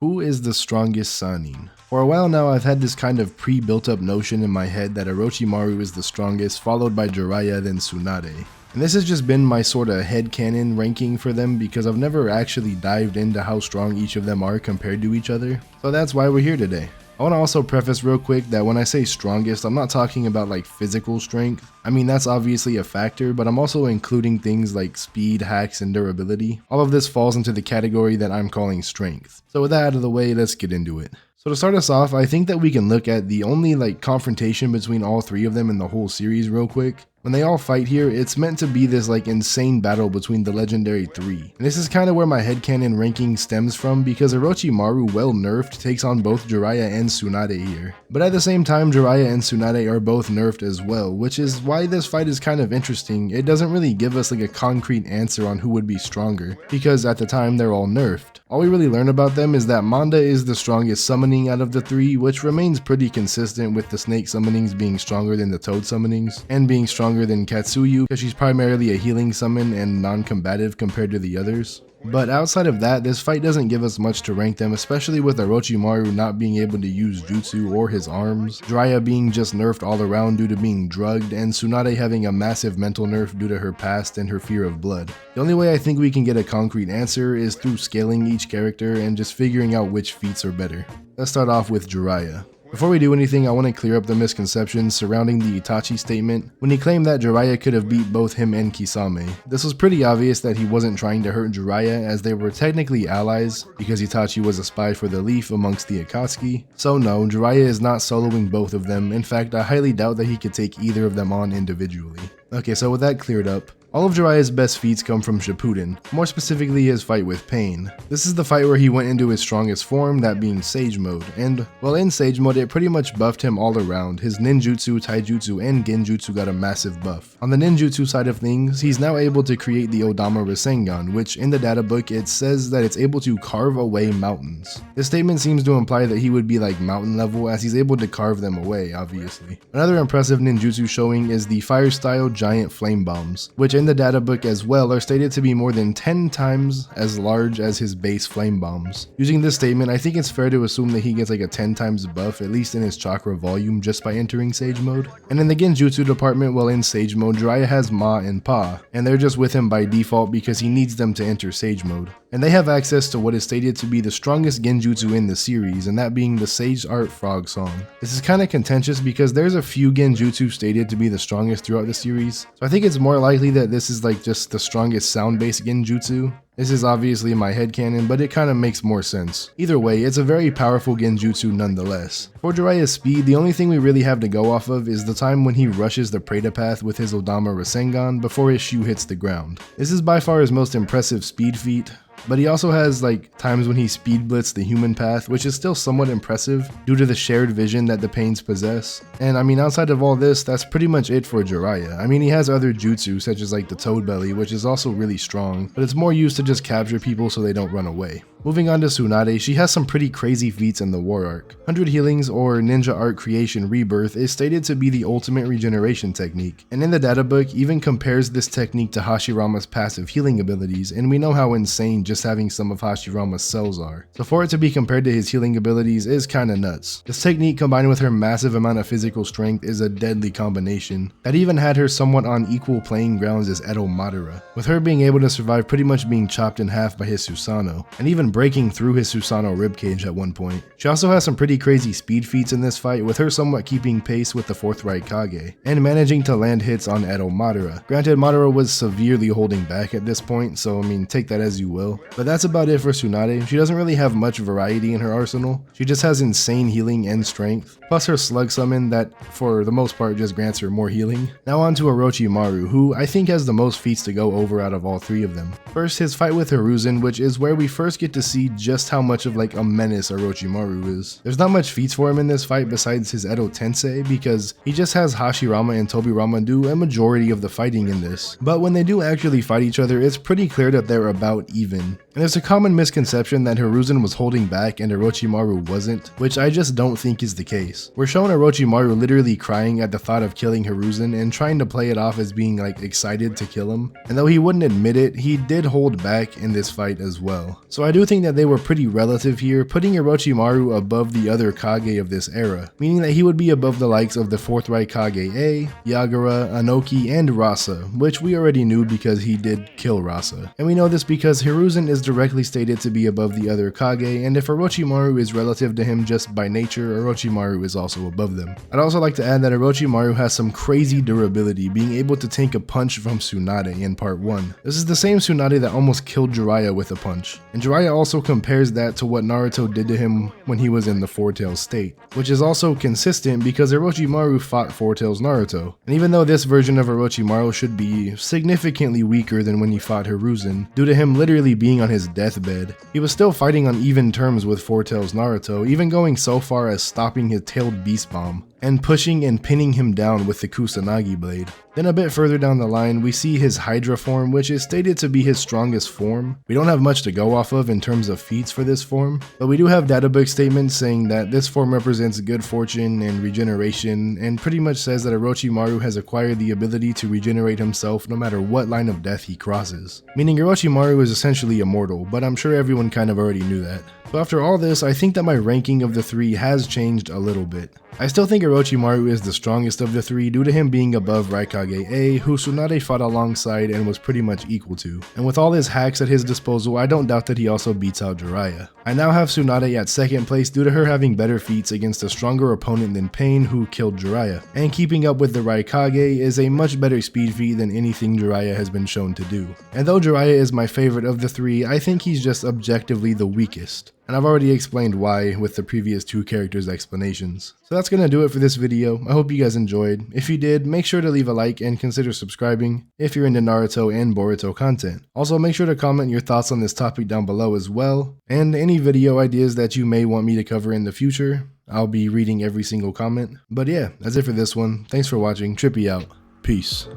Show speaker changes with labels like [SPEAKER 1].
[SPEAKER 1] Who is the strongest Sannin? For a while now, I've had this kind of pre-built up notion in my head that Orochimaru is the strongest, followed by Jiraiya, then Tsunade. And this has just been my sorta headcanon ranking for them because I've never actually dived into how strong each of them are compared to each other. So that's why we're here today. I want to also preface real quick that when I say strongest, I'm not talking about like physical strength. I mean, that's obviously a factor, but I'm also including things like speed, hacks, and durability. All of this falls into the category that I'm calling strength. So with that out of the way, let's get into it. So to start us off, I think that we can look at the only like confrontation between all three of them in the whole series real quick. When they all fight here, it's meant to be this like insane battle between the legendary three. And this is kind of where my headcanon ranking stems from because Orochimaru, well nerfed, takes on both Jiraiya and Tsunade here. But at the same time, Jiraiya and Tsunade are both nerfed as well, which is why this fight is kind of interesting. It doesn't really give us like a concrete answer on who would be stronger, because at the time they're all nerfed. All we really learn about them is that Manda is the strongest summoning out of the three, which remains pretty consistent with the snake summonings being stronger than the toad summonings, and being stronger than Katsuyu because she's primarily a healing summon and non-combative compared to the others. But outside of that, this fight doesn't give us much to rank them, especially with Orochimaru not being able to use jutsu or his arms, Jiraiya being just nerfed all around due to being drugged, and Tsunade having a massive mental nerf due to her past and her fear of blood. The only way I think we can get a concrete answer is through scaling each character and just figuring out which feats are better. Let's start off with Jiraiya. Before we do anything, I want to clear up the misconceptions surrounding the Itachi statement when he claimed that Jiraiya could have beat both him and Kisame. This was pretty obvious that he wasn't trying to hurt Jiraiya, as they were technically allies because Itachi was a spy for the Leaf amongst the Akatsuki. So no, Jiraiya is not soloing both of them. In fact, I highly doubt that he could take either of them on individually. Okay, so with that cleared up, all of Jiraiya's best feats come from Shippuden, more specifically his fight with Pain. This is the fight where he went into his strongest form, that being Sage Mode, and well, in Sage Mode it pretty much buffed him all around. His ninjutsu, taijutsu, and genjutsu got a massive buff. On the ninjutsu side of things, he's now able to create the Odama Rasengan, which in the data book it says that it's able to carve away mountains. This statement seems to imply that he would be like mountain level, as he's able to carve them away, obviously. Another impressive ninjutsu showing is the fire style giant flame bombs, which in the data book as well are stated to be more than 10 times as large as his base flame bombs. Using this statement, I think it's fair to assume that he gets like a 10 times buff, at least in his chakra volume, just by entering Sage Mode. And in the genjutsu department, well, in Sage Mode, Jiraiya has Ma and Pa, and they're just with him by default because he needs them to enter Sage Mode. And they have access to what is stated to be the strongest genjutsu in the series, and that being the Sage Art Frog Song. This is kind of contentious because there's a few genjutsu stated to be the strongest throughout the series, so I think it's more likely that this is like just the strongest sound-based genjutsu. This is obviously my headcanon, but it kind of makes more sense. Either way, it's a very powerful genjutsu nonetheless. For Jiraiya's speed, the only thing we really have to go off of is the time when he rushes the Preta path with his Odama Rasengan before his shoe hits the ground. This is by far his most impressive speed feat, but he also has like times when he speed blitzed the human path, which is still somewhat impressive due to the shared vision that the Pains possess. And I mean, outside of all this, that's pretty much it for Jiraiya. I mean, he has other jutsu such as like the Toad Belly, which is also really strong, but it's more used to just capture people so they don't run away. Moving on to Tsunade, she has some pretty crazy feats in the War Arc. 100 Healings, or Ninja Art Creation Rebirth, is stated to be the ultimate regeneration technique, and in the data book even compares this technique to Hashirama's passive healing abilities, and we know how insane just having some of Hashirama's cells are. So for it to be compared to his healing abilities is kinda nuts. This technique combined with her massive amount of physical strength is a deadly combination that even had her somewhat on equal playing grounds as Edo Madara, with her being able to survive pretty much being chopped in half by his Susanoo, and even breaking through his Susanoo ribcage at one point. She also has some pretty crazy speed feats in this fight, with her somewhat keeping pace with the Forthright Kage, and managing to land hits on Edo Madara. Granted, Madara was severely holding back at this point, so I mean, take that as you will. But that's about it for Tsunade. She doesn't really have much variety in her arsenal. She just has insane healing and strength, plus her slug summon that for the most part just grants her more healing. Now on to Orochimaru, who I think has the most feats to go over out of all three of them. First, his fight with Hiruzen, which is where we first get to see just how much of like a menace Orochimaru is. There's not much feats for him in this fight besides his Edo Tensei, because he just has Hashirama and Tobirama do a majority of the fighting in this. But when they do actually fight each other, it's pretty clear that they're about even. And there's a common misconception that Hiruzen was holding back and Orochimaru wasn't, which I just don't think is the case. We're shown Orochimaru literally crying at the thought of killing Hiruzen and trying to play it off as being like excited to kill him. And though he wouldn't admit it, he did hold back in this fight as well. So I do think that they were pretty relative here, putting Orochimaru above the other Kage of this era, meaning that he would be above the likes of the 4th Raikage A, Yagura, Anoki, and Rasa, which we already knew because he did kill Rasa. And we know this because Hiruzen is directly stated to be above the other Kage, and if Orochimaru is relative to him just by nature, Orochimaru is also above them. I'd also like to add that Orochimaru has some crazy durability, being able to tank a punch from Tsunade in part 1. This is the same Tsunade that almost killed Jiraiya with a punch, and Jiraiya also compares that to what Naruto did to him when he was in the Four Tails state, which is also consistent because Orochimaru fought Four Tails Naruto, and even though this version of Orochimaru should be significantly weaker than when he fought Hiruzen, due to him literally being on his deathbed, he was still fighting on even terms with Four Tails Naruto, even going so far as stopping his tailed beast bomb and pushing and pinning him down with the Kusanagi blade. Then a bit further down the line, we see his Hydra form, which is stated to be his strongest form. We don't have much to go off of in terms of feats for this form, but we do have databook statements saying that this form represents good fortune and regeneration, and pretty much says that Orochimaru has acquired the ability to regenerate himself no matter what line of death he crosses. Meaning Orochimaru is essentially immortal, but I'm sure everyone kind of already knew that. So after all this, I think that my ranking of the 3 has changed a little bit. I still think Orochimaru is the strongest of the 3 due to him being above Raikage A, who Tsunade fought alongside and was pretty much equal to. And with all his hacks at his disposal, I don't doubt that he also beats out Jiraiya. I now have Tsunade at 2nd place due to her having better feats against a stronger opponent than Pain, who killed Jiraiya. And keeping up with the Raikage is a much better speed feat than anything Jiraiya has been shown to do. And though Jiraiya is my favorite of the 3, I think he's just objectively the weakest. And I've already explained why with the previous 2 characters' explanations. So that's gonna do it for this video. I hope you guys enjoyed. If you did, make sure to leave a like and consider subscribing if you're into Naruto and Boruto content. Also, make sure to comment your thoughts on this topic down below as well, and any video ideas that you may want me to cover in the future. I'll be reading every single comment. But yeah, that's it for this one. Thanks for watching. Trippy out. Peace.